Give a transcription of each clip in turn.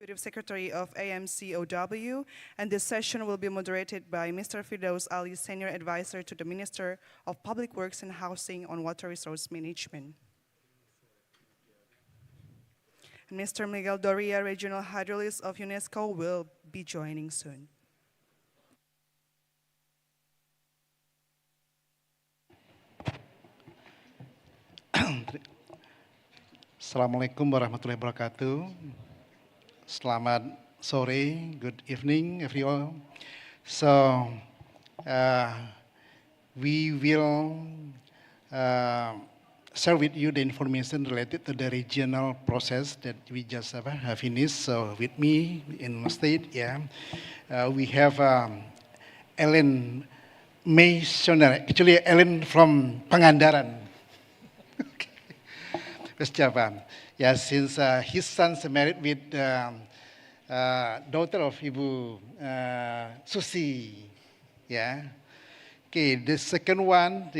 Executive Secretary of AMCOW, and this session will be moderated by Mr. Firdaus Ali, Senior Advisor to the Minister of Public Works and Housing on Water Resource Management. And Mr. Miguel Doria, Regional Hydrologist of UNESCO, will be joining soon. Assalamualaikum warahmatullahi wabarakatuh. Selamat sore, good evening everyone. So we will share with you the information related to the regional process that we just have finished. So with me in the state, we have Alain Meyssonnier. Actually, Alain from Pangandaran. West Java. Yeah, since his son's married with daughter of Ibu Susi. Yeah. Okay, the second one,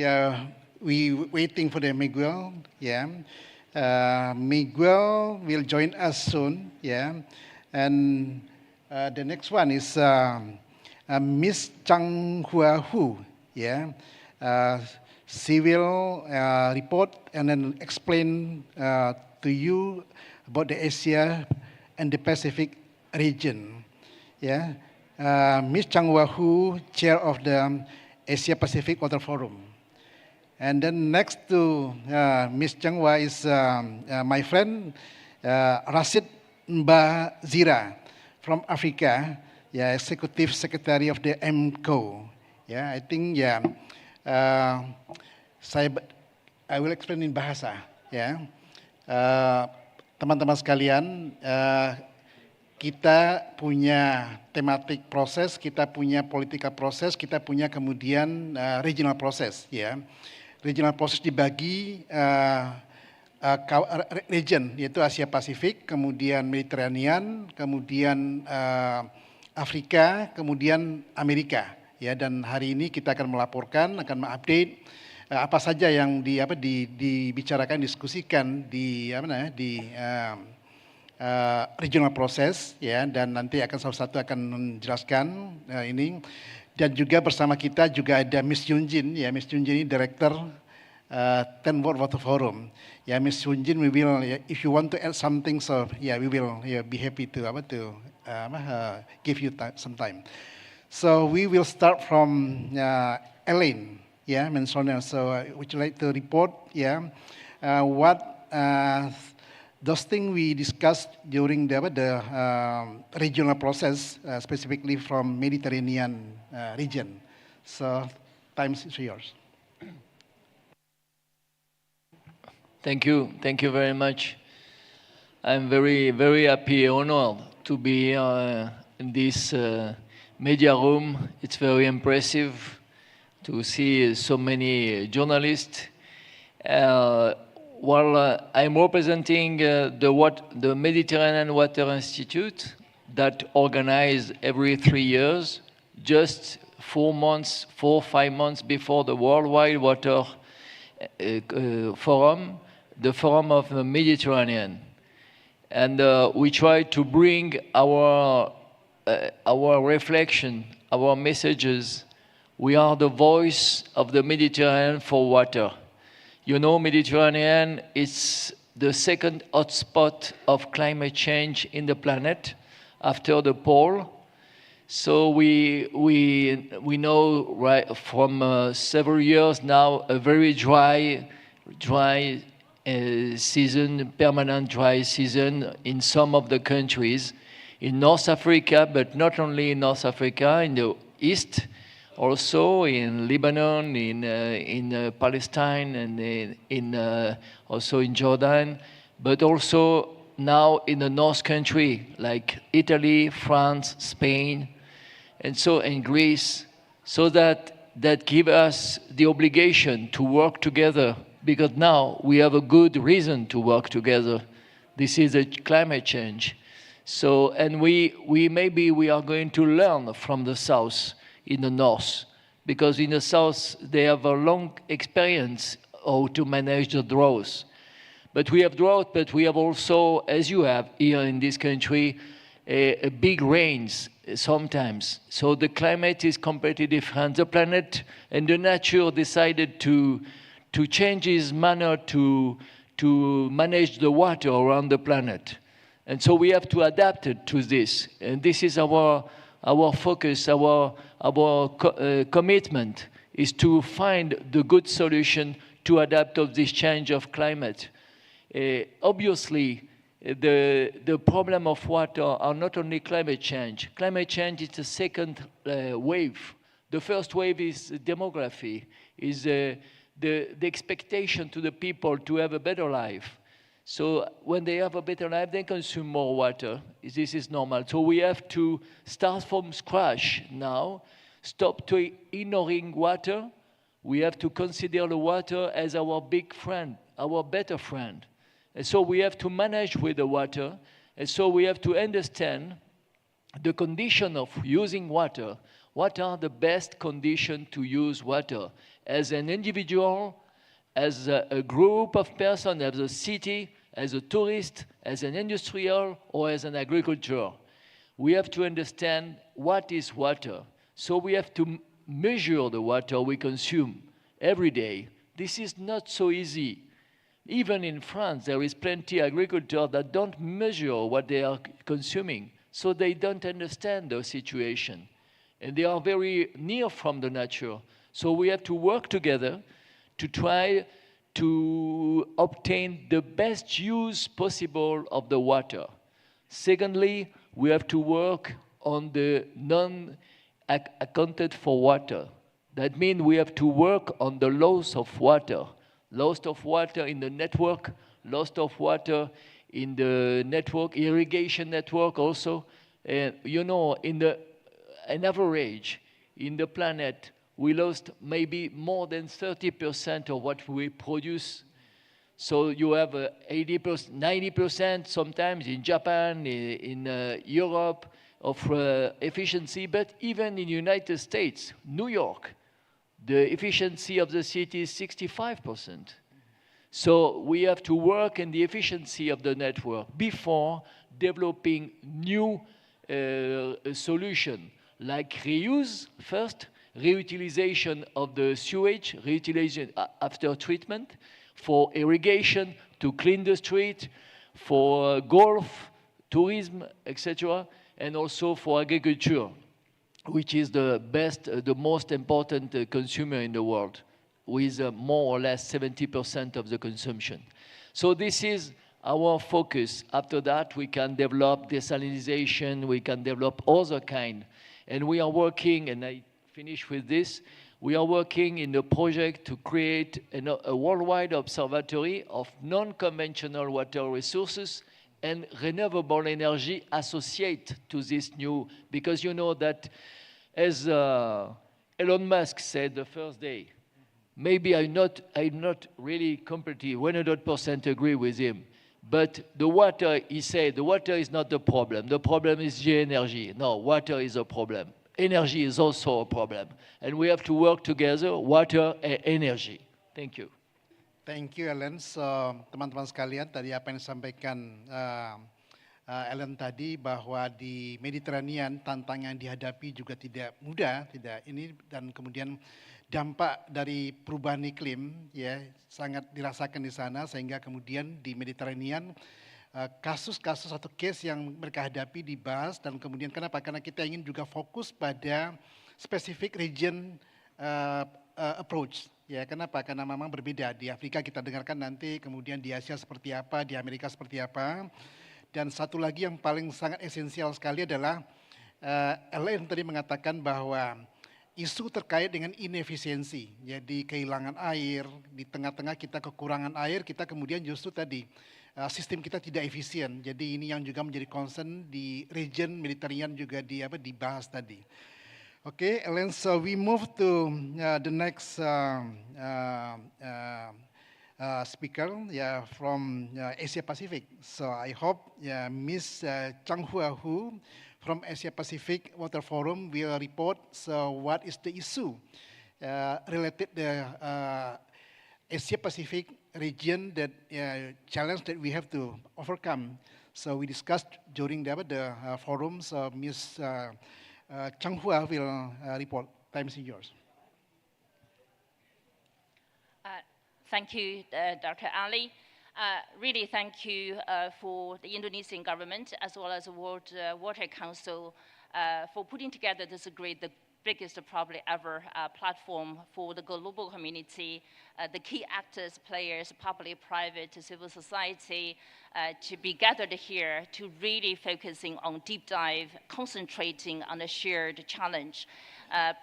we waiting for the Miguel. Yeah. Miguel will join us soon. Yeah. And the next one is Miss Changhua. Yeah. She will report and then explain to you about the Asia and the Pacific region. Yeah, Ms. Changhua, chair of the Asia Pacific Water Forum. And then next to Ms. Changhua is my friend Rashid Mbaziira from Africa. Yeah, Executive Secretary of the AMCOW. Yeah, I think I will explain in bahasa, ya. Teman-teman sekalian, kita punya thematic proses, kita punya political proses, kita punya kemudian regional proses, ya. Regional proses dibagi region, yaitu Asia Pasifik, kemudian Mediterranean, kemudian Afrika, kemudian Amerika. Ya, dan hari ini kita akan melaporkan, akan mengupdate apa saja yang dibicarakan, diskusikan di regional process, ya, dan nanti akan salah satu akan menjelaskan ini. Dan juga bersama kita juga ada Miss Yunjin, ya, Miss Yunjin ini Director Ten World Water Forum. Ya, Miss Yunjin, we will, if you want to add something, so yeah, we will be happy to give you some time. So we will start from Alain, Meyssonnier. So would you like to report, what those things we discussed during the regional process, specifically from Mediterranean region. So time is yours. Thank you very much. I'm very, very happy, honored to be in this media room. It's very impressive to see so many journalists. I'm representing the Mediterranean Water Institute that organizes every 3 years, just 4 or 5 months before the Worldwide Water Forum, the Forum of the Mediterranean. And we try to bring our reflection, our messages. We are the voice of the Mediterranean for water. You know, Mediterranean is the second hotspot of climate change in the planet after the pole. So we know right from several years now a very dry season, permanent dry season in some of the countries. In North Africa, but not only in North Africa, in the East, also in Lebanon, in Palestine, and also in Jordan, but also now in the North country, like Italy, France, Spain, and so in Greece, so that give us the obligation to work together, because now we have a good reason to work together. This is a climate change. So, and we are going to learn from the South in the North, because in the South they have a long experience how to manage the droughts. But we have drought, but we have also, as you have here in this country, big rains sometimes. So the climate is completely different. The planet and the nature decided to change its manner to manage the water around the planet. And so we have to adapt it to this. And this is our focus, our commitment is to find the good solution to adapt to this change of climate. Obviously, the problem of water are not only climate change. Climate change is the second wave. The first wave is demography, is the expectation to the people to have a better life. So when they have a better life, they consume more water. This is normal. So we have to start from scratch now, stop to ignoring water. We have to consider the water as our big friend, our better friend. And so we have to manage with the water. And so we have to understand the condition of using water. What are the best conditions to use water? As an individual, as a group of persons, as a city, as a tourist, as an industrial, or as an agriculture. We have to understand what is water. So we have to measure the water we consume every day. This is not so easy. Even in France, there is plenty of agricultors that don't measure what they are consuming, so they don't understand the situation. And they are very near from the nature. So we have to work together to try to obtain the best use possible of the water. Secondly, we have to work on the non-accounted for water. That means we have to work on the loss of water. Loss of water in the network, loss of water in the network, irrigation network also. You know, an average in the planet, we lost maybe more than 30% of what we produce. So you have 80%, 90% sometimes in Japan, in Europe of efficiency, but even in the United States, New York, the efficiency of the city is 65%. So we have to work in the efficiency of the network before developing new solution, like reuse first, reutilization of the sewage, reutilization after treatment, for irrigation, to clean the street, for golf, tourism, etc., and also for agriculture, which is the best, the most important consumer in the world, with more or less 70% of the consumption. So this is our focus. After that, we can develop desalinization, we can develop other kind. And we are working, and I finish with this, we are working in a project to create a worldwide observatory of non-conventional water resources and renewable energy associated to this new, because you know that as Elon Musk said the first day, maybe I'm not really completely 100% agree with him, but the water, he said, the water is not the problem is the energy. No, water is a problem. Energy is also a problem. And we have to work together, water and energy. Thank you. Thank you, Alain. So, teman-teman sekalian, tadi apa yang disampaikan Alain tadi, bahwa di Mediterranean tantangan yang dihadapi juga tidak mudah, tidak ini, dan kemudian dampak dari perubahan iklim ya sangat dirasakan di sana, sehingga kemudian di Mediterranean kasus-kasus atau case yang mereka hadapi dibahas. Dan kemudian kenapa? Karena kita ingin juga fokus pada specific region approach. Ya, kenapa? Karena memang berbeda. Di Afrika kita dengarkan nanti, kemudian di Asia seperti apa, di Amerika seperti apa. Dan satu lagi yang paling sangat esensial sekali adalah Alain tadi mengatakan bahwa isu terkait dengan inefisiensi. Jadi kehilangan air, di tengah-tengah kita kekurangan air, kita kemudian justru tadi sistem kita tidak efisien. Jadi ini yang juga menjadi concern di region Mediterranean juga dibahas tadi. Okay, Alain, so we move to the next speaker from Asia Pacific. So I hope Miss Changhua Hu from Asia Pacific Water Forum will report what is the issue related the Asia Pacific region, that challenge that we have to overcome. So we discussed during the forum. So Ms. Changhua will report. Time is yours. Thank you, Dr. Ali. Really thank you for the Indonesian government as well as the World Water Council for putting together this the biggest probably ever platform for the global community, the key actors, players, public, private, civil society, to be gathered here to really focusing on deep dive, concentrating on a shared challenge,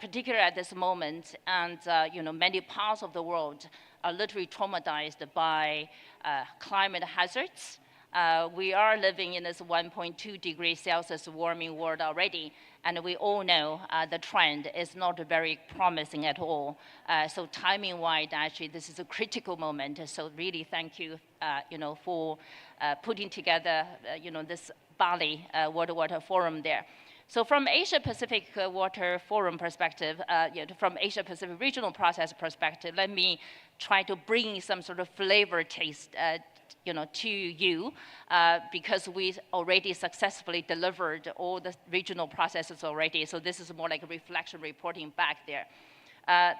particularly at this moment. And many parts of the world are literally traumatized by climate hazards. We are living in this 1.2 degrees Celsius warming world already, and we all know the trend is not very promising at all. So timing-wise, actually, this is a critical moment. So really, thank you, for putting together, this Bali World Water Forum there. So from Asia-Pacific Water Forum perspective, from Asia-Pacific regional process perspective, let me try to bring some sort of flavor taste to you, because we already successfully delivered all the regional processes already. So this is more like a reflection reporting back there.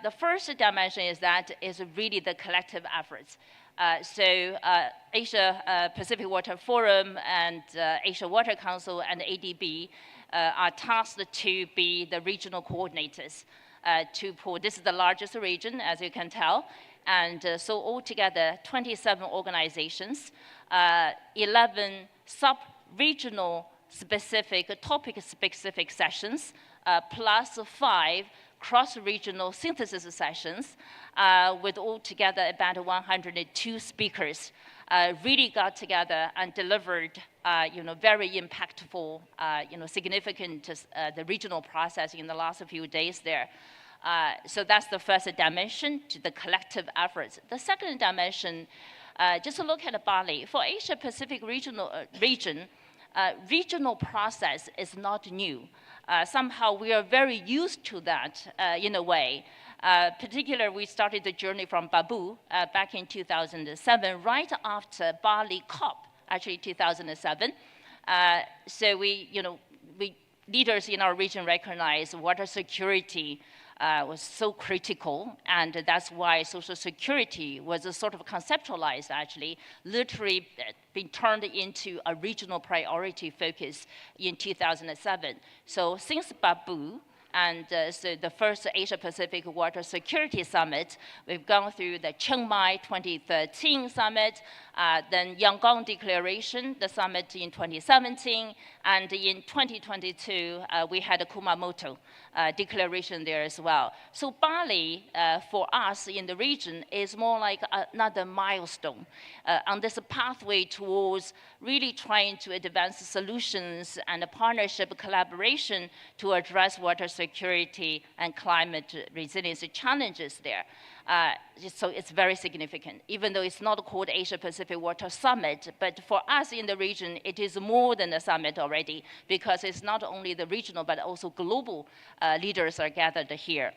The first dimension is really the collective efforts. So Asia Pacific Water Forum and Asia Water Council and ADB are tasked to be the regional coordinators this is the largest region, as you can tell. And so altogether, 27 organizations, 11 sub-regional specific, topic-specific sessions, plus 5 cross-regional synthesis sessions, with altogether about 102 speakers, really got together and delivered, very impactful, significant, the regional process in the last few days there. So that's the first dimension, to the collective efforts. The second dimension, just to look at Bali. For Asia-Pacific regional process is not new. Somehow we are very used to that in a way. Particularly, we started the journey from Babu back in 2007, right after Bali COP, actually 2007. So we leaders in our region recognize water security was so critical, and that's why social security was a sort of conceptualized, actually, literally being turned into a regional priority focus in 2007. So since Babu, and so the first Asia-Pacific Water Security Summit, we've gone through the Chiang Mai 2013 summit, then Yangon Declaration, the summit in 2017, and in 2022, we had a Kumamoto declaration there as well. So Bali, for us in the region, is more like another milestone on this pathway towards really trying to advance solutions and a partnership collaboration to address water security and climate resilience challenges there. So it's very significant, even though it's not called Asia-Pacific Water Summit, but for us in the region, it is more than a summit already, because it's not only the regional, but also global leaders are gathered here.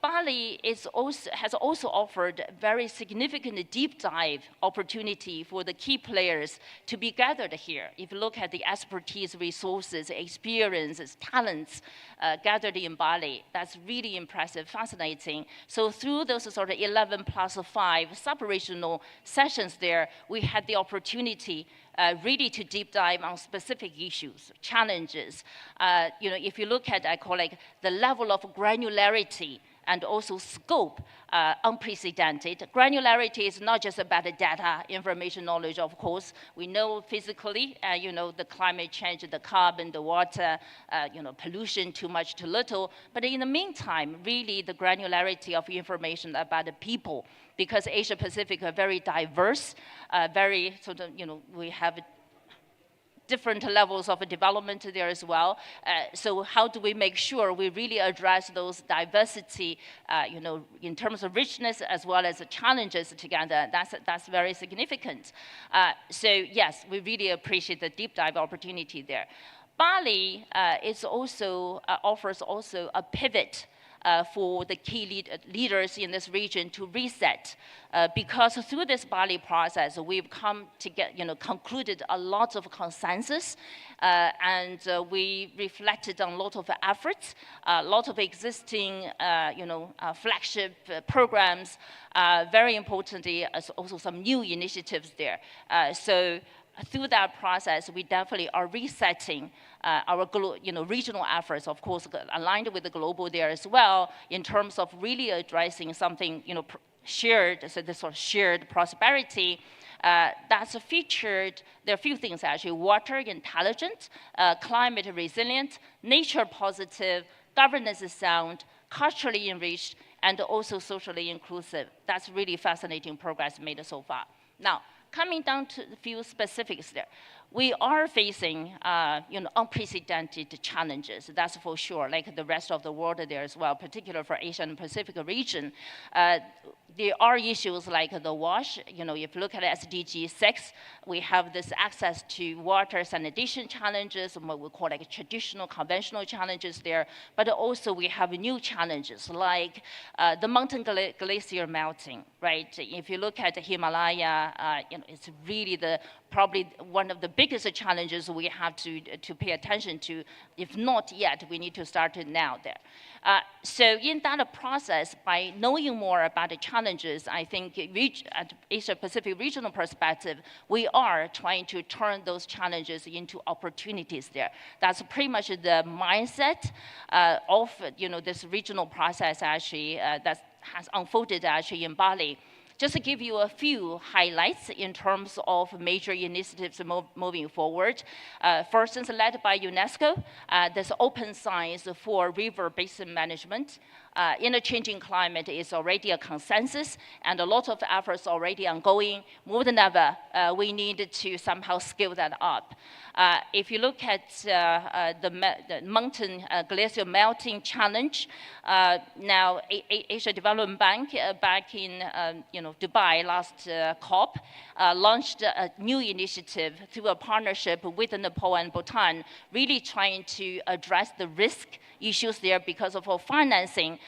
Bali has also offered very significant deep dive opportunity for the key players to be gathered here. If you look at the expertise, resources, experiences, talents gathered in Bali, that's really impressive, fascinating. So through those sort of 11 plus 5 sub-regional sessions there, we had the opportunity really to deep dive on specific issues, challenges. If you look at, I call it the level of granularity and also scope, unprecedented. Granularity is not just about the data, information, knowledge, of course. We know physically, the climate change, the carbon, the water, pollution, too much, too little. But in the meantime, really the granularity of information about the people, because Asia Pacific are very diverse, very sort of, we have different levels of development there as well. So how do we make sure we really address those diversity, in terms of richness as well as the challenges together? That's very significant. So yes, we really appreciate the deep dive opportunity there. Bali is also offers also a pivot for the key leaders in this region to reset. Because through this Bali process, we've come to get, concluded a lot of consensus, and we reflected on a lot of efforts, a lot of existing, flagship programs, very importantly, also some new initiatives there. So through that process, we definitely are resetting our regional efforts, of course, aligned with the global there as well, in terms of really addressing something, shared, so this sort of shared prosperity. That's featured, there are a few things actually: water intelligent, climate resilient, nature positive, governance sound, culturally enriched, and also socially inclusive. That's really fascinating progress made so far. Now, coming down to a few specifics there. We are facing, unprecedented challenges, that's for sure, like the rest of the world there as well, particularly for Asia and Pacific region. There are issues like the WASH. If you look at SDG 6, we have this access to water sanitation challenges, what we call like traditional, conventional challenges there. But also we have new challenges like the mountain glacier melting, right? If you look at the Himalaya, it's really probably one of the biggest challenges we have to pay attention to. If not yet, we need to start it now there. So in that process, by knowing more about the challenges, I think at Asia-Pacific regional perspective, we are trying to turn those challenges into opportunities there. That's pretty much the mindset of this regional process actually that has unfolded actually in Bali. Just to give you a few highlights in terms of major initiatives moving forward. For instance, led by UNESCO, this open science for river basin management. In a changing climate is already a consensus, and a lot of efforts already ongoing. More than ever, we need to somehow scale that up. If you look at the mountain glacier melting challenge, now Asia Development Bank back in Dubai last COP launched a new initiative through a partnership with Nepal and Bhutan, really trying to address the risk issues there because of our financing.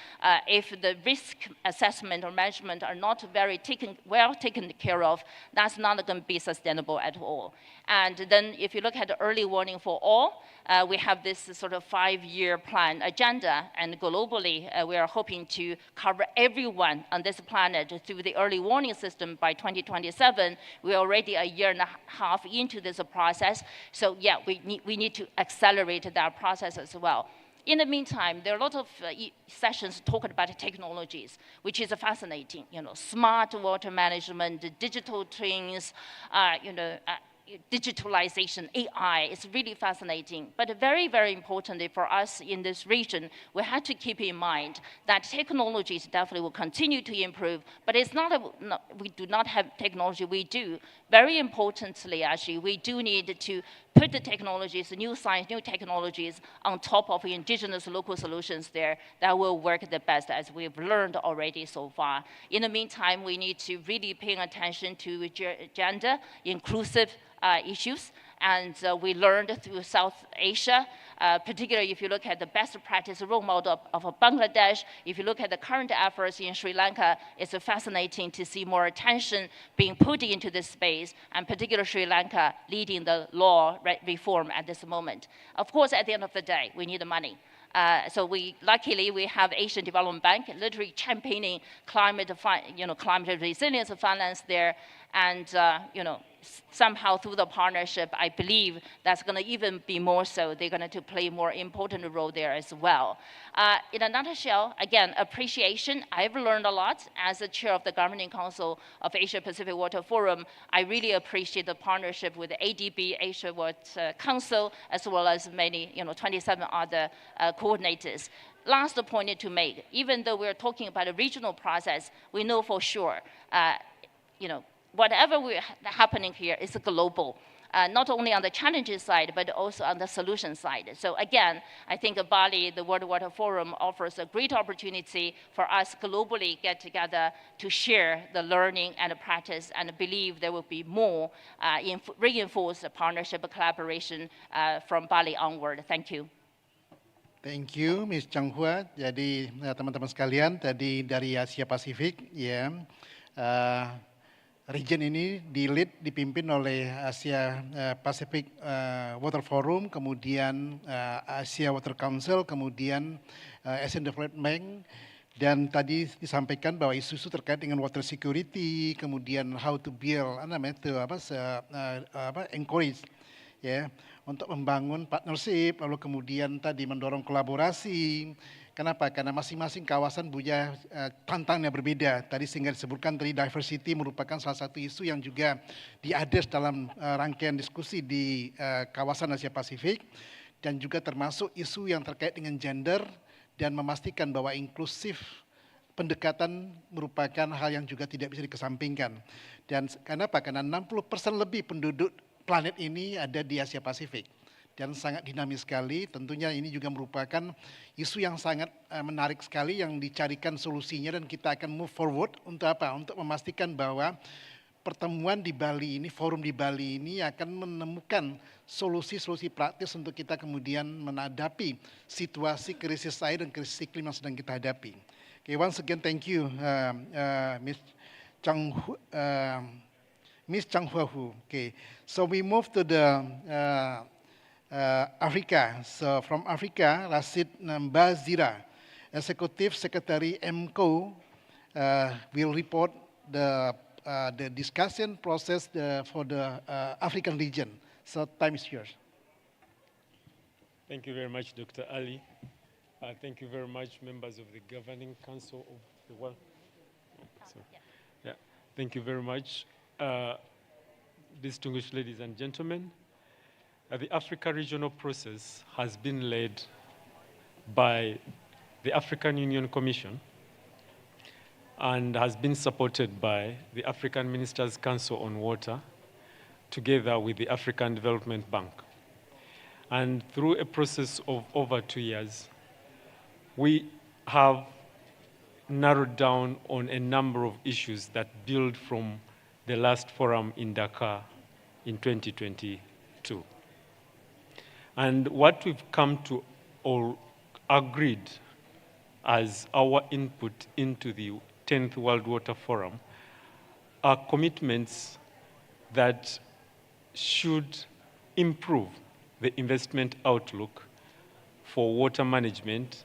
If the risk assessment or management are not very well taken care of, that's not going to be sustainable at all. And then if you look at the early warning for all, we have this sort of 5-year plan agenda, and globally we are hoping to cover everyone on this planet through the early warning system by 2027. We're already a year and a half into this process, so yeah, we need to accelerate that process as well. In the meantime, there are a lot of sessions talking about technologies, which is fascinating. Smart water management, digital twins, digitalization, AI, it's really fascinating. But very, very importantly for us in this region, we have to keep in mind that technologies definitely will continue to improve, but it's we do not have technology, we do. Very importantly, actually, we do need to put the technologies, new science, new technologies on top of indigenous local solutions there that will work the best, as we've learned already so far. In the meantime, we need to really pay attention to gender inclusive issues, and we learned through South Asia, particularly if you look at the best practice role model of Bangladesh, if you look at the current efforts in Sri Lanka, it's fascinating to see more attention being put into this space, and particularly Sri Lanka leading the law reform at this moment. Of course, at the end of the day, we need the money. So luckily we have Asian Development Bank literally championing climate resilience finance there, and somehow through the partnership, I believe that's going to even be more so. They're going to play a more important role there as well. In a nutshell, again, appreciation. I've learned a lot as the chair of the Governing Council of Asia Pacific Water Forum. I really appreciate the partnership with the ADB, Asia Water Council, as well as many, 27 other coordinators. Last point to make, even though we're talking about a regional process, we know for sure, whatever we're happening here is global, not only on the challenges side, but also on the solution side. So again, I think Bali, the World Water Forum, offers a great opportunity for us globally get together to share the learning and the practice, and believe there will be more reinforced partnership collaboration from Bali onward. Thank you. Thank you, Ms. Changhua. Jadi teman-teman sekalian, tadi dari Asia Pasifik, ya, region ini dipimpin oleh Asia Pacific Water Forum, kemudian Asia Water Council, kemudian Asian Development Bank, dan tadi disampaikan bahwa isu-isu terkait dengan water security, kemudian how to build, encourage, ya, untuk membangun partnership, lalu kemudian tadi mendorong kolaborasi. Kenapa? Karena masing-masing kawasan punya tantangannya berbeda. Tadi sehingga disebutkan tadi diversity merupakan salah satu isu yang juga diadres dalam rangkaian diskusi di kawasan Asia Pasifik, dan juga termasuk isu yang terkait dengan gender dan memastikan bahwa inklusif pendekatan merupakan hal yang juga tidak bisa dikesampingkan. Dan kenapa? Karena 60% lebih penduduk planet ini ada di Asia Pasifik dan sangat dinamis sekali. Tentunya ini juga merupakan isu yang sangat menarik sekali yang dicarikan solusinya, dan kita akan move forward untuk apa? Untuk memastikan bahwa pertemuan di Bali ini, forum di Bali ini akan menemukan solusi-solusi praktis untuk kita kemudian menghadapi situasi krisis air dan krisis iklim yang sedang kita hadapi. Okay, once again, thank you, Ms. Changhua. Okay, so we move to the Africa. So from Africa, Rashid Mbaziira, Executive Secretary AMCOW, will report the discussion process for the African region. So time is yours. Thank you very much, Dr. Ali. Thank you very much, members of the Governing Council of the World. Thank you very much. Distinguished ladies and gentlemen, the Africa regional process has been led by the African Union Commission and has been supported by the African Ministers' Council on Water, together with the African Development Bank. And through a process of over 2 years, we have narrowed down on a number of issues that build from the last forum in Dakar in 2022. And what we've come to or agreed as our input into the 10th World Water Forum are commitments that should improve the investment outlook for water management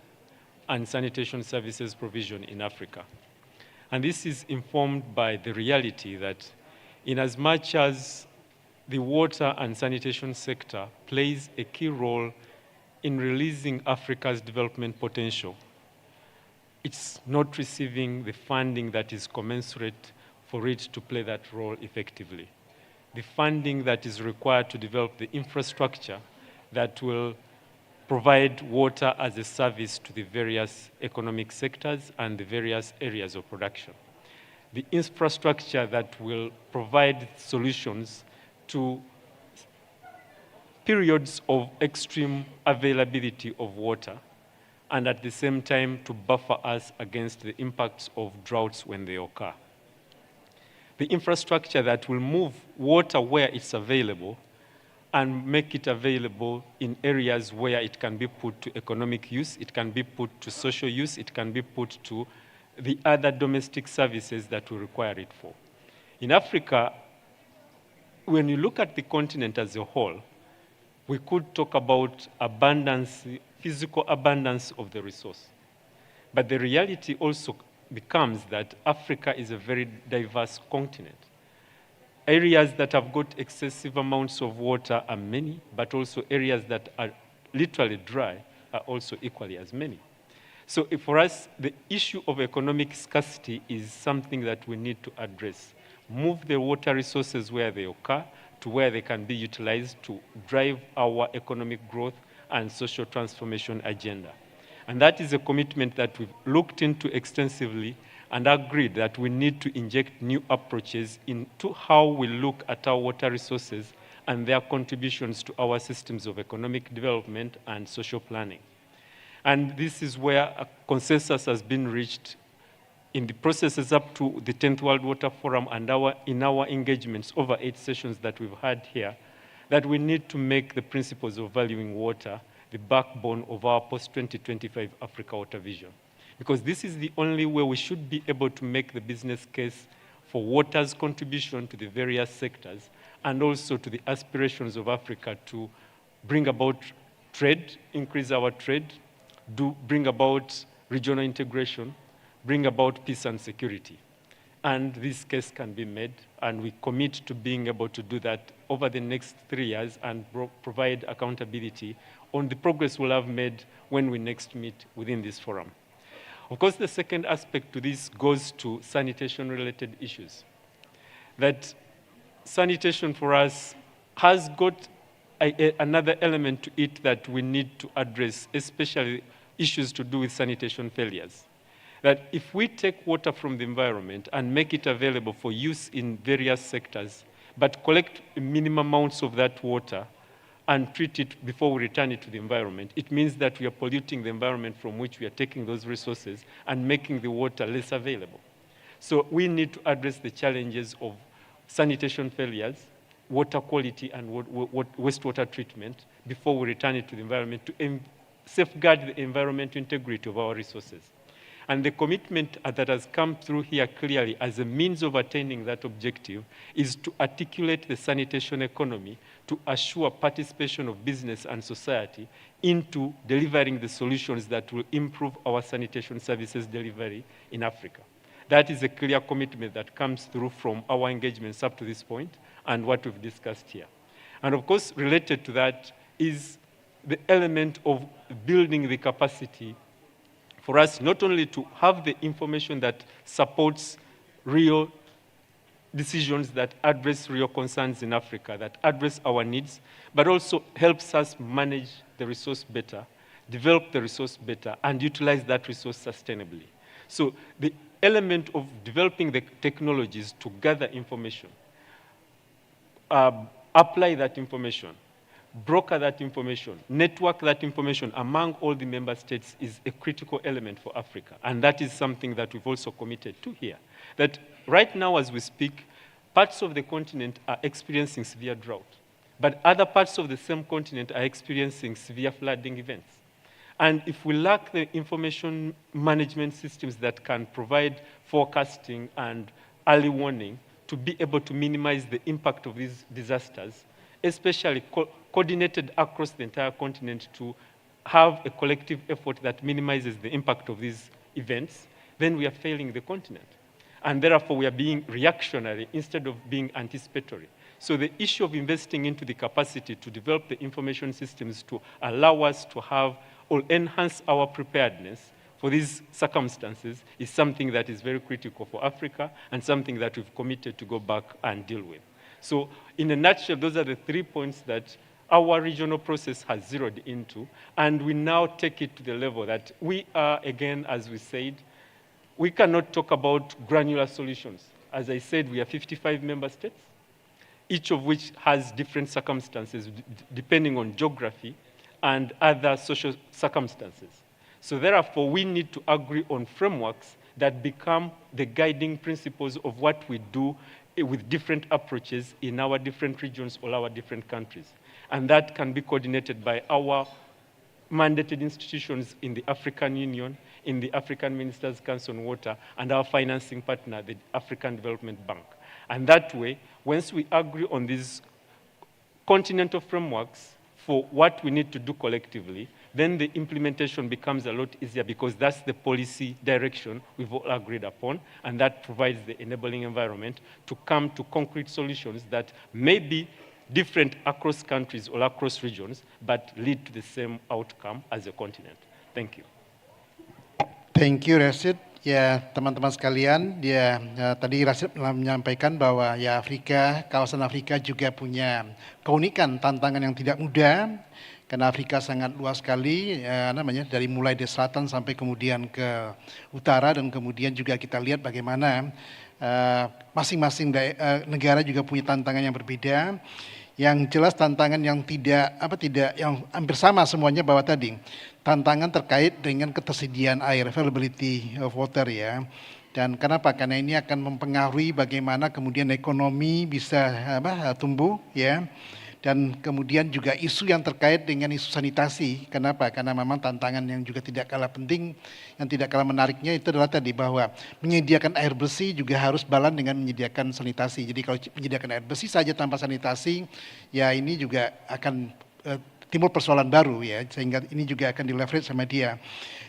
and sanitation services provision in Africa. And this is informed by the reality that in as much as the water and sanitation sector plays a key role in releasing Africa's development potential, it's not receiving the funding that is commensurate for it to play that role effectively. The funding that is required to develop the infrastructure that will provide water as a service to the various economic sectors and the various areas of production. The infrastructure that will provide solutions to periods of extreme availability of water, and at the same time to buffer us against the impacts of droughts when they occur. The infrastructure that will move water where it's available and make it available in areas where it can be put to economic use, it can be put to social use, it can be put to the other domestic services that we require it for. In Africa, when you look at the continent as a whole, we could talk about abundance, physical abundance of the resource. But the reality also becomes that Africa is a very diverse continent. Areas that have got excessive amounts of water are many, but also areas that are literally dry are also equally as many. So for us, the issue of economic scarcity is something that we need to address. Move the water resources where they occur to where they can be utilized to drive our economic growth and social transformation agenda. And that is a commitment that we've looked into extensively and agreed that we need to inject new approaches into how we look at our water resources and their contributions to our systems of economic development and social planning. And this is where a consensus has been reached in the processes up to the 10th World Water Forum and in our engagements over 8 sessions that we've had here, that we need to make the principles of valuing water the backbone of our post-2025 Africa Water Vision. Because this is the only way we should be able to make the business case for water's contribution to the various sectors and also to the aspirations of Africa to bring about trade, increase our trade, bring about regional integration, bring about peace and security. And this case can be made, and we commit to being able to do that over the next 3 years and provide accountability on the progress we'll have made when we next meet within this forum. Of course, the second aspect to this goes to sanitation-related issues. That sanitation for us has got another element to it that we need to address, especially issues to do with sanitation failures. That if we take water from the environment and make it available for use in various sectors, but collect minimum amounts of that water and treat it before we return it to the environment, it means that we are polluting the environment from which we are taking those resources and making the water less available. So we need to address the challenges of sanitation failures, water quality, and wastewater treatment before we return it to the environment to safeguard the environmental integrity of our resources. And the commitment that has come through here clearly as a means of attaining that objective is to articulate the sanitation economy to assure participation of business and society into delivering the solutions that will improve our sanitation services delivery in Africa. That is a clear commitment that comes through from our engagements up to this point and what we've discussed here. And of course, related to that is the element of building the capacity for us not only to have the information that supports real decisions that address real concerns in Africa, that address our needs, but also helps us manage the resource better, develop the resource better, and utilize that resource sustainably. So the element of developing the technologies to gather information, apply that information, broker that information, network that information among all the member states is a critical element for Africa. And that is something that we've also committed to here. That right now as we speak, parts of the continent are experiencing severe drought, but other parts of the same continent are experiencing severe flooding events. And if we lack the information management systems that can provide forecasting and early warning to be able to minimize the impact of these disasters, especially coordinated across the entire continent to have a collective effort that minimizes the impact of these events, then we are failing the continent. And therefore, we are being reactionary instead of being anticipatory. So the issue of investing into the capacity to develop the information systems to allow us to have or enhance our preparedness for these circumstances is something that is very critical for Africa and something that we've committed to go back and deal with. So in a nutshell, those are the 3 points that our regional process has zeroed into, and we now take it to the level that we are, again, as we said, we cannot talk about granular solutions. As I said, we are 55 member states, each of which has different circumstances depending on geography and other social circumstances. So therefore, we need to agree on frameworks that become the guiding principles of what we do with different approaches in our different regions or our different countries. And that can be coordinated by our mandated institutions in the African Union, in the African Ministers' Council on Water, and our financing partner, the African Development Bank. And that way, once we agree on these continental frameworks for what we need to do collectively, then the implementation becomes a lot easier because that's the policy direction we've all agreed upon, and that provides the enabling environment to come to concrete solutions that may be different across countries or across regions, but lead to the same outcome as a continent. Thank you. Thank you, Rashid. Ya, teman-teman sekalian, tadi Rashid menyampaikan bahwa ya Afrika, kawasan Afrika juga punya keunikan, tantangan yang tidak mudah, karena Afrika sangat luas sekali, dari mulai di selatan sampai kemudian ke utara, dan kemudian juga kita lihat bagaimana masing-masing negara juga punya tantangan yang berbeda. Yang jelas tantangan yang yang hampir sama semuanya bahwa tadi tantangan terkait dengan ketersediaan air, availability of water ya. Dan kenapa? Karena ini akan mempengaruhi bagaimana kemudian ekonomi bisa tumbuh ya. Dan kemudian juga isu yang terkait dengan isu sanitasi. Kenapa? Karena memang tantangan yang juga tidak kalah penting, yang tidak kalah menariknya itu adalah tadi bahwa menyediakan air bersih juga harus balan dengan menyediakan sanitasi. Jadi kalau menyediakan air bersih saja tanpa sanitasi, ya ini juga akan timbul persoalan baru ya, sehingga ini juga akan di-leverage sama dia.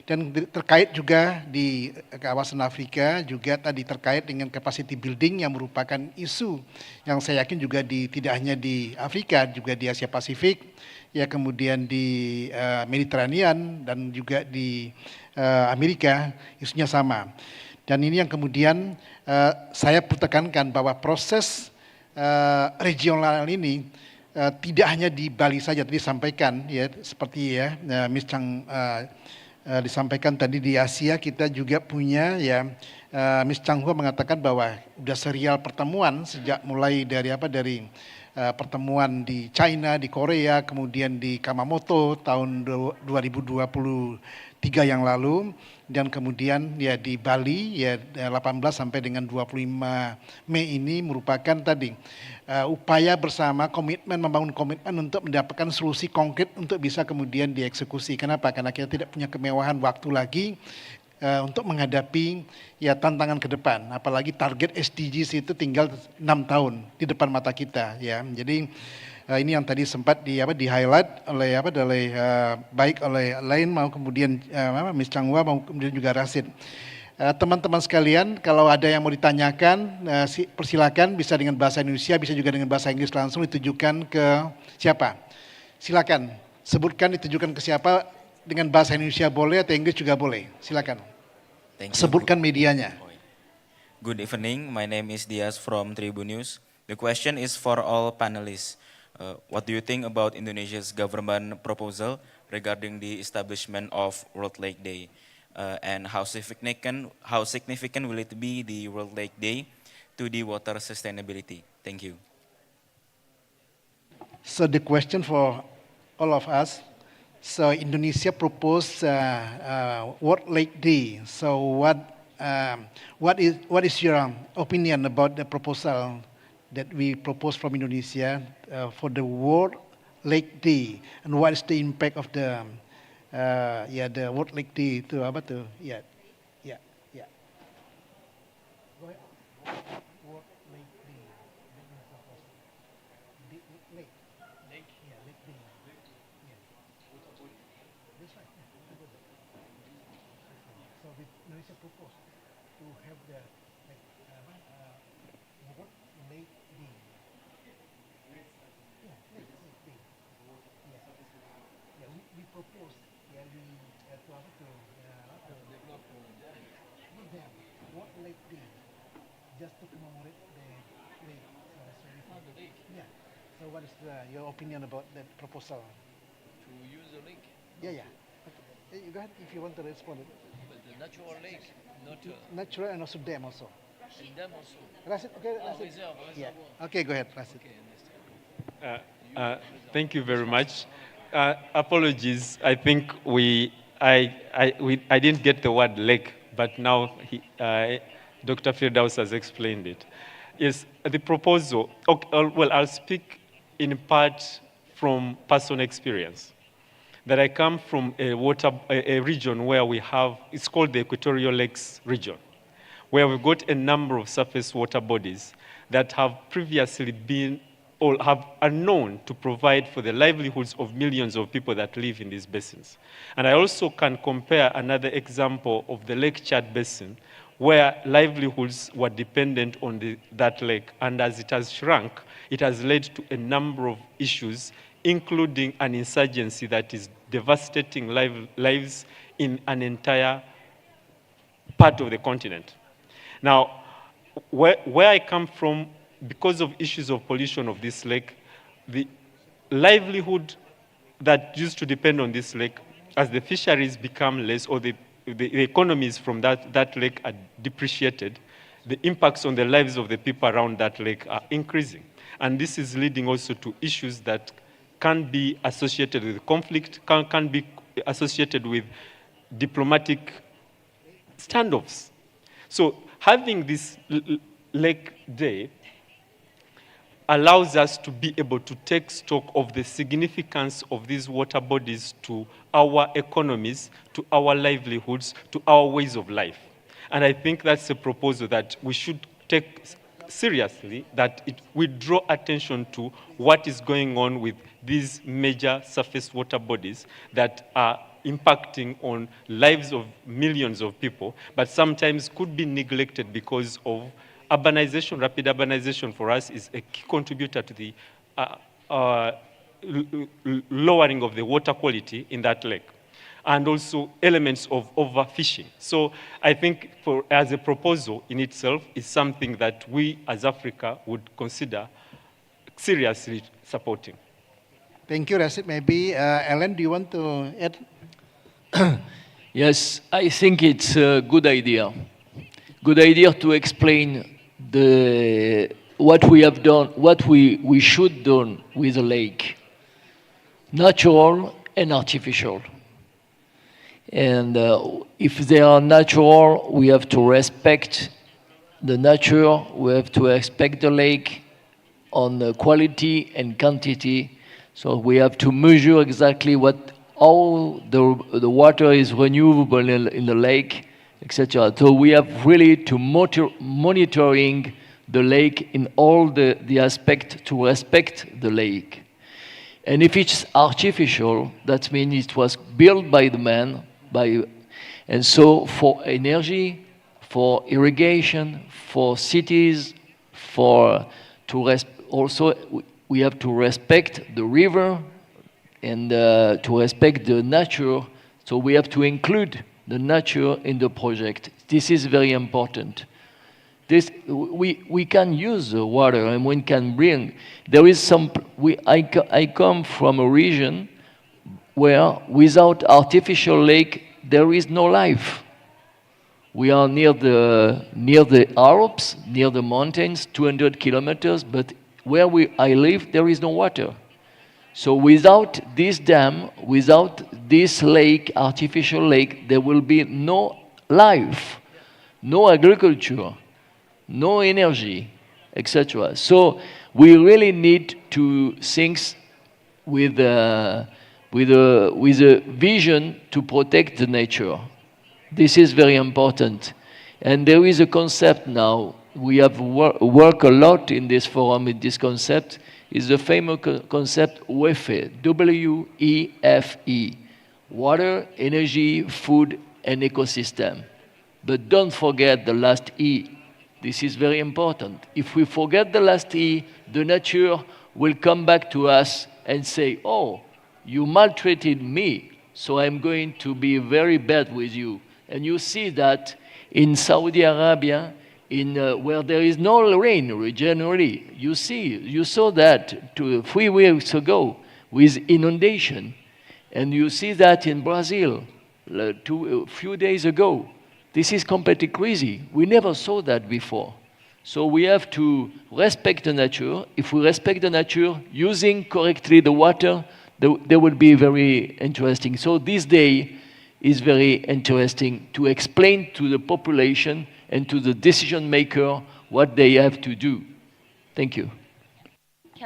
Dan terkait juga di kawasan Afrika juga tadi terkait dengan capacity building yang merupakan isu yang saya yakin juga tidak hanya di Afrika, juga di Asia Pasifik, ya kemudian di Mediterranean dan juga di Amerika isunya sama. Dan ini yang kemudian saya tekankan bahwa proses regional ini tidak hanya di Bali saja, tadi disampaikan ya seperti ya Miss Chang disampaikan tadi di Asia kita juga punya ya Miss Changhua mengatakan bahwa udah serial pertemuan sejak mulai dari pertemuan di China, di Korea, kemudian di Kumamoto tahun 2023 yang lalu, dan kemudian ya di Bali ya 18 sampai dengan 25 Mei ini merupakan tadi upaya bersama membangun komitmen untuk mendapatkan solusi konkret untuk bisa kemudian dieksekusi. Kenapa? Karena kita tidak punya kemewahan waktu lagi untuk menghadapi ya tantangan ke depan, apalagi target SDGs itu tinggal 6 tahun di depan mata kita ya. Jadi ini yang tadi sempat di-highlight oleh baik oleh Alain mau kemudian Miss Changhua mau kemudian juga Rashid. Teman-teman sekalian, kalau ada yang mau ditanyakan, persilakan bisa dengan bahasa Indonesia, bisa juga dengan bahasa Inggris langsung ditujukan ke siapa. Silakan, sebutkan ditujukan ke siapa, dengan bahasa Indonesia boleh atau Inggris juga boleh. Silakan. Sebutkan medianya. Good evening, my name is Dias from Tribun News. The question is for all panelists. What do you think about Indonesia's government proposal regarding the establishment of World Lake Day? And how significant will it be, the World Lake Day, to the water sustainability? Thank you. So the question for all of us, so Indonesia proposed World Lake Day. So what is your opinion about the proposal that we proposed from Indonesia for the World Lake Day, and what is the impact of the the World Lake Day itu apa tuh? Ya. Go ahead. World Lake Day. Lake. Yeah, Lake Day. Yeah. That's right. So Indonesia proposed to have the World Lake Day. Yeah, Lake Day. Yeah, we proposed. What lake day? Just to commemorate the lake. Yeah. So what is your opinion about that proposal? To use a lake? Yeah. You go ahead if you want to respond. But the natural lake, not natural and also dam also. and dam also. Rashid, okay, Rashid. Reserve. Yeah. Okay, go ahead, Rashid. Okay, Thank you very much. Apologies. I think I didn't get the word lake, but now Dr. Firdaus has explained it. Yes, the proposal. Okay, well, I'll speak in part from personal experience. That I come from a region where we have, it's called the Equatorial Lakes region, where we've got a number of surface water bodies that have previously been or are known to provide for the livelihoods of millions of people that live in these basins. And I also can compare another example of the Lake Chad Basin, where livelihoods were dependent on that lake. And as it has shrunk, it has led to a number of issues, including an insurgency that is devastating lives in an entire part of the continent. Now, where I come from, because of issues of pollution of this lake, the livelihood that used to depend on this lake, as the fisheries become less or the economies from that lake are depreciated, the impacts on the lives of the people around that lake are increasing. And this is leading also to issues that can be associated with conflict, can be associated with diplomatic standoffs. So having this Lake Day allows us to be able to take stock of the significance of these water bodies to our economies, to our livelihoods, to our ways of life. And I think that's a proposal that we should take seriously, that we draw attention to what is going on with these major surface water bodies that are impacting on lives of millions of people, but sometimes could be neglected because of urbanization. Rapid urbanization for us is a key contributor to the lowering of the water quality in that lake, and also elements of overfishing. So I think as a proposal in itself is something that we as Africa would consider seriously supporting. Thank you, Rashid. Maybe, Alain, do you want to add? Yes, I think it's a good idea. Good idea to explain what we have done, what we should do with the lake, natural and artificial. And if they are natural, we have to respect the nature, we have to respect the lake on the quality and quantity. So we have to measure exactly how the water is renewable in the lake, etc. So we have really to monitoring the lake in all the aspects to respect the lake. And if it's artificial, that means it was built by the man, and so for energy, for irrigation, for cities, also we have to respect the river and to respect the nature. So we have to include the nature in the project. This is very important. We can use the water and we can bring. There is I come from a region where without artificial lake there is no life. We are near the Alps, near the mountains, 200 kilometers, but where I live there is no water. So without this dam, without this lake, artificial lake, there will be no life, no agriculture, no energy, etc. So we really need to think with a vision to protect the nature. This is very important. And there is a concept now. We have worked a lot in this forum with this concept. Is the famous concept WEFE, W-E-F-E, water, energy, food, and ecosystem. But don't forget the last E. This is very important. If we forget the last E, the nature will come back to us and say, oh, you maltreated me, so I'm going to be very bad with you. And you see that in Saudi Arabia, where there is no rain generally. You saw that 3 weeks ago with inundation. And you see that in Brazil a few days ago. This is completely crazy. We never saw that before. So we have to respect the nature. If we respect the nature, using correctly the water, they will be very interesting. So this day is very interesting to explain to the population and to the decision maker what they have to do. Thank you.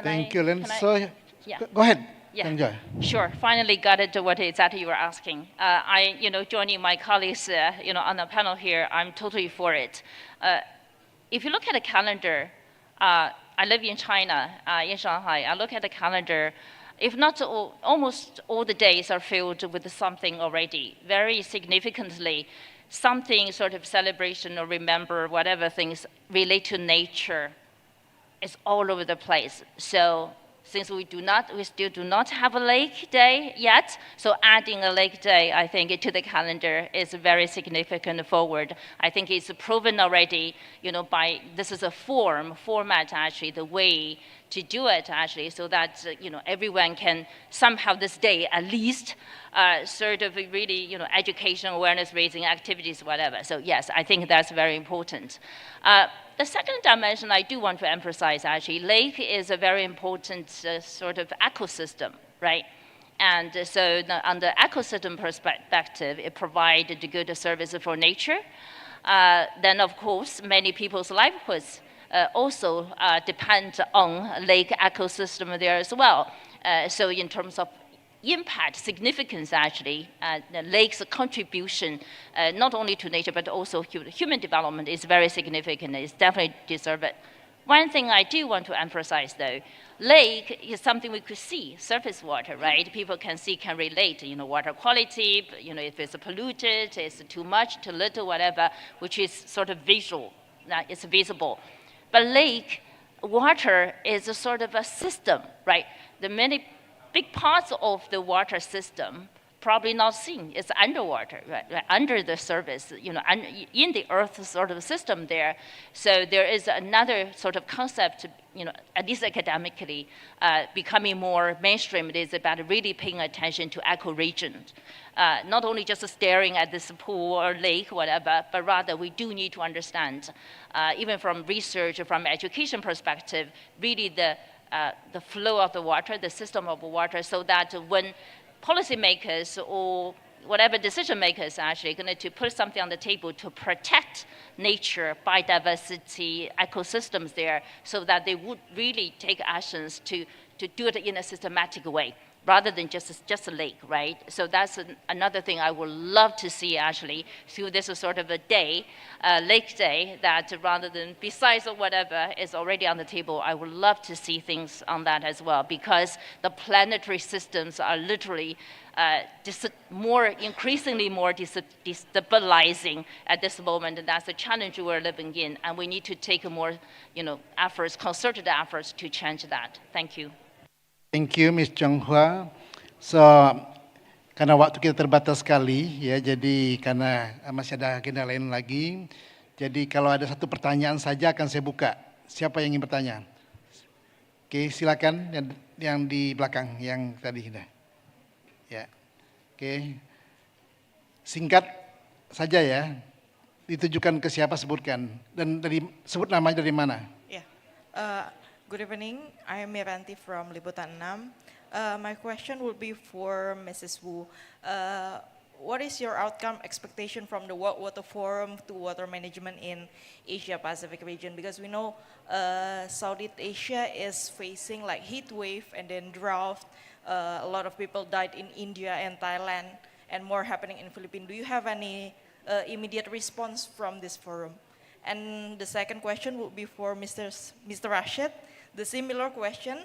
Thank you, Alain. Yeah. Go ahead. Yeah, Enjoy. sure. Finally got it to what exactly you were asking. Joining my colleagues, on the panel here, I'm totally for it. If you look at the calendar, I live in China, in Shanghai. I look at the calendar. If not all, almost all the days are filled with something already. Very significantly, something sort of celebration or remember, whatever things relate to nature is all over the place. So since we still do not have a lake day yet, so adding a lake day, I think, to the calendar is very significant forward. I think it's proven already, this is a format actually, the way to do it actually, so that, everyone can somehow this day at least sort of really, education, awareness raising activities, whatever. So yes, I think that's very important. The second dimension I do want to emphasize, actually, lake is a very important sort of ecosystem, right? And so on the ecosystem perspective, it provides a good service for nature. Then, of course, many people's livelihoods also depend on lake ecosystem there as well. So in terms of impact, significance actually, the lake's contribution, not only to nature, but also human development is very significant. It's definitely deserve it. One thing I do want to emphasize though, lake is something we could see, surface water, right? People can see, can relate, water quality, if it's polluted, it's too much, too little, whatever, which is sort of visual, it's visible. But lake water is a sort of a system, right? The many big parts of the water system probably not seen. It's underwater, right? Under the surface, in the Earth sort of system there. So there is another sort of concept, at least academically, becoming more mainstream. It is about really paying attention to ecoregions. Not only just staring at this pool or lake, whatever, but rather we do need to understand, even from research, from education perspective, really the flow of the water, the system of water, so that when policymakers or whatever decision makers are actually going to put something on the table to protect nature, biodiversity, ecosystems there, so that they would really take actions to do it in a systematic way, rather than just a lake, right? So that's another thing I would love to see actually through this sort of a day, lake day, that rather than besides whatever is already on the table, I would love to see things on that as well, because the planetary systems are literally increasingly more destabilizing at this moment, and that's the challenge we're living in, and we need to take more, efforts, concerted efforts to change that. Thank you. Thank you, Ms. Changhua. So, karena waktu kita terbatas sekali, ya, jadi karena masih ada agenda lain lagi, jadi kalau ada satu pertanyaan saja akan saya buka. Siapa yang ingin bertanya? Oke, silakan yang di belakang, yang tadi. Ya, oke. Singkat saja ya, ditujukan ke siapa sebutkan, dan sebut namanya dari mana. Ya. Good evening, I am Miranti from Liputan 6. My question would be for Mrs. Wu. What is your outcome expectation from the World Water Forum to water management in Asia Pacific region? Because we know Southeast Asia is facing like heat wave and then drought. A lot of people died in India and Thailand, and more happening in Philippines. Do you have any immediate response from this forum? And the second question would be for Mr. Rashid. The similar question,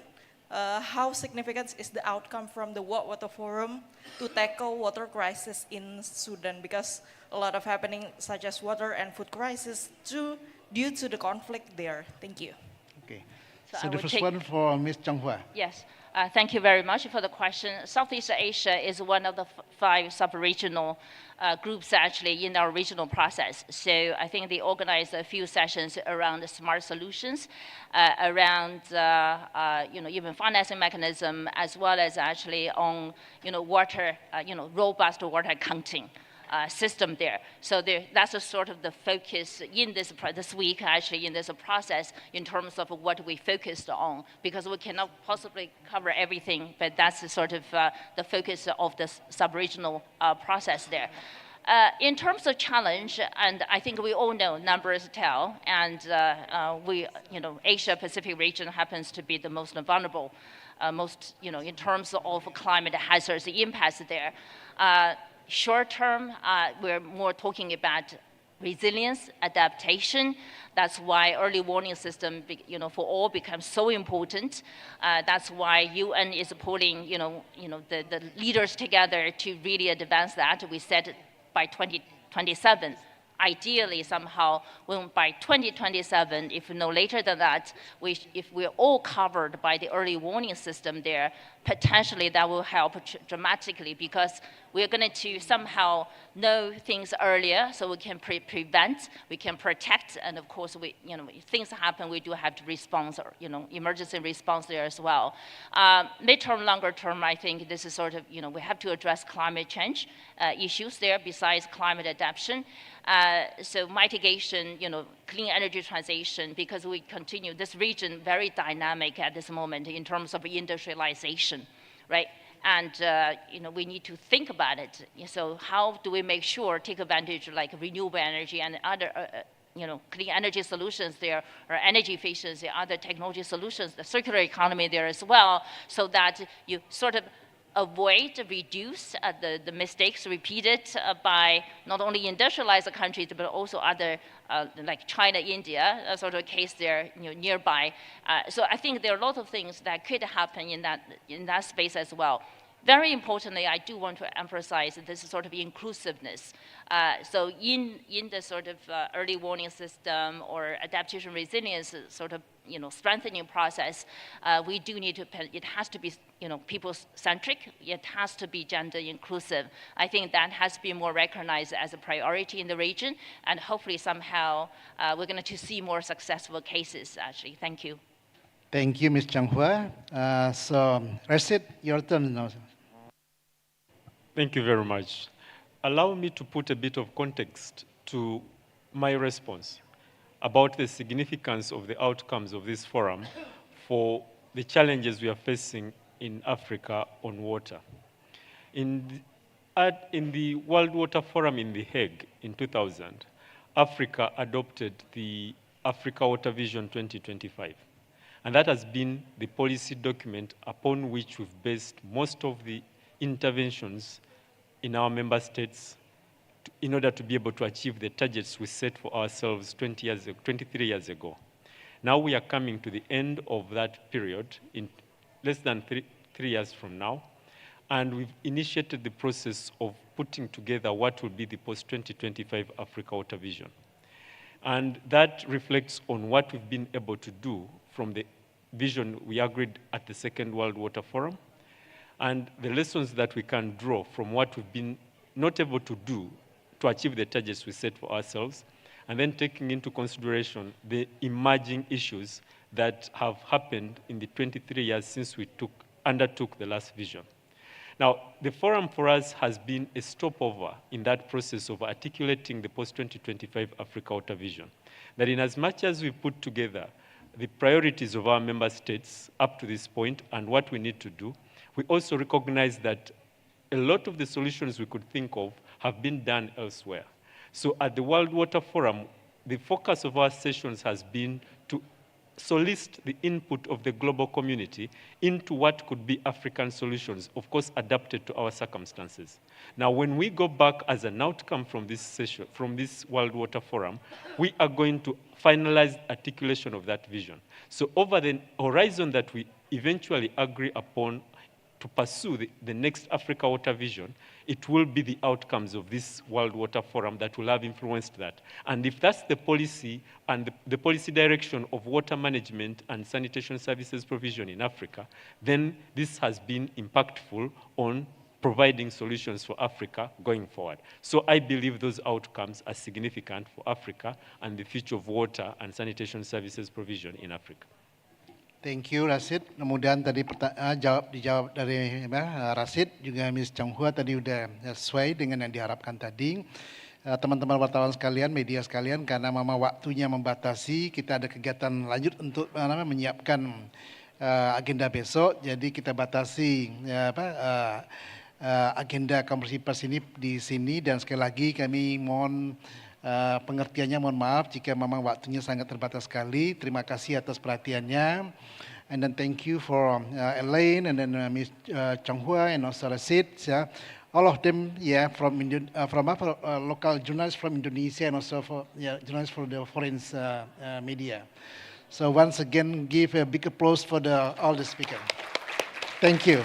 how significant is the outcome from the World Water Forum to tackle water crisis in Sudan? Because a lot of happening such as water and food crisis due to the conflict there. Thank you. Okay. So the first one for Ms. Changhua. Yes. Thank you very much for the question. Southeast Asia is one of the 5 sub-regional groups actually in our regional process. So I think they organized a few sessions around smart solutions, around even financing mechanism, as well as actually on water, robust water accounting system there. So that's a sort of the focus in this week, actually, in this process, in terms of what we focused on, because we cannot possibly cover everything, but that's the sort of the focus of the sub-regional process there. In terms of challenge, and I think we all know numbers tell, and Asia Pacific region happens to be the most vulnerable, in terms of climate hazards, the impacts there. Short term, we're more talking about resilience, adaptation. That's why early warning system, for all becomes so important. That's why UN is pulling, the leaders together to really advance that. We said by 2027. Ideally, somehow, by 2027, if no later than that, if we're all covered by the early warning system there, potentially that will help dramatically, because we're going to somehow know things earlier, so we can prevent, we can protect, and of course, if things happen, we do have to respond, emergency response there as well. Mid-term, longer term, I think this is sort of, we have to address climate change issues there besides climate adaptation. So mitigation, clean energy transition, because we continue, this region very dynamic at this moment in terms of industrialization, right? And we need to think about it. So how do we make sure, take advantage like renewable energy and other clean energy solutions there, or energy efficiency, other technology solutions, the circular economy there as well, so that you sort of avoid, reduce the mistakes repeated by not only industrialized countries, but also other, like China, India, sort of case there nearby. So I think there are a lot of things that could happen in that space as well. Very importantly, I do want to emphasize this sort of inclusiveness. So in the sort of early warning system or adaptation resilience sort of strengthening process, we do need to, it has to be people-centric, it has to be gender inclusive. I think that has been more recognized as a priority in the region, and hopefully somehow we're going to see more successful cases actually. Thank you. Thank you, Ms. Changhua. So, Rashid, your turn now. Thank you very much. Allow me to put a bit of context to my response about the significance of the outcomes of this forum for the challenges we are facing in Africa on water. In the World Water Forum in The Hague in 2000, Africa adopted the Africa Water Vision 2025. And that has been the policy document upon which we've based most of the interventions in our member states in order to be able to achieve the targets we set for ourselves 23 years ago. Now we are coming to the end of that period in less than three years from now, and we've initiated the process of putting together what will be the post-2025 Africa Water Vision. And that reflects on what we've been able to do from the vision we agreed at the Second World Water Forum, and the lessons that we can draw from what we've been not able to do to achieve the targets we set for ourselves, and then taking into consideration the emerging issues that have happened in the 23 years since we undertook the last vision. Now, the forum for us has been a stopover in that process of articulating the post-2025 Africa Water Vision. That in as much as we put together the priorities of our member states up to this point and what we need to do, we also recognize that a lot of the solutions we could think of have been done elsewhere. So at the World Water Forum, the focus of our sessions has been to solicit the input of the global community into what could be African solutions, of course adapted to our circumstances. Now, when we go back as an outcome from this session, from this World Water Forum, we are going to finalize articulation of that vision. So over the horizon that we eventually agree upon to pursue the next Africa Water Vision, it will be the outcomes of this World Water Forum that will have influenced that. And if that's the policy and the policy direction of water management and sanitation services provision in Africa, then this has been impactful on providing solutions for Africa going forward. So I believe those outcomes are significant for Africa and the future of water and sanitation services provision in Africa. Thank you, Rashid. Kemudian tadi dijawab dari Rashid, juga Ms. Changhua tadi udah sesuai dengan yang diharapkan tadi. Teman-teman wartawan sekalian, media sekalian, karena memang waktunya membatasi, kita ada kegiatan lanjut untuk menyiapkan agenda besok. Jadi kita batasi agenda konferensi pers ini di sini, dan sekali lagi kami mohon pengertiannya, mohon maaf jika memang waktunya sangat terbatas sekali. Terima kasih atas perhatiannya. And then thank you for Alain and then Ms. Changhua and also Rashid. All of them, from local journalists from Indonesia and also for journalists from the foreign media. So once again, give a big applause for all the speakers. Thank you.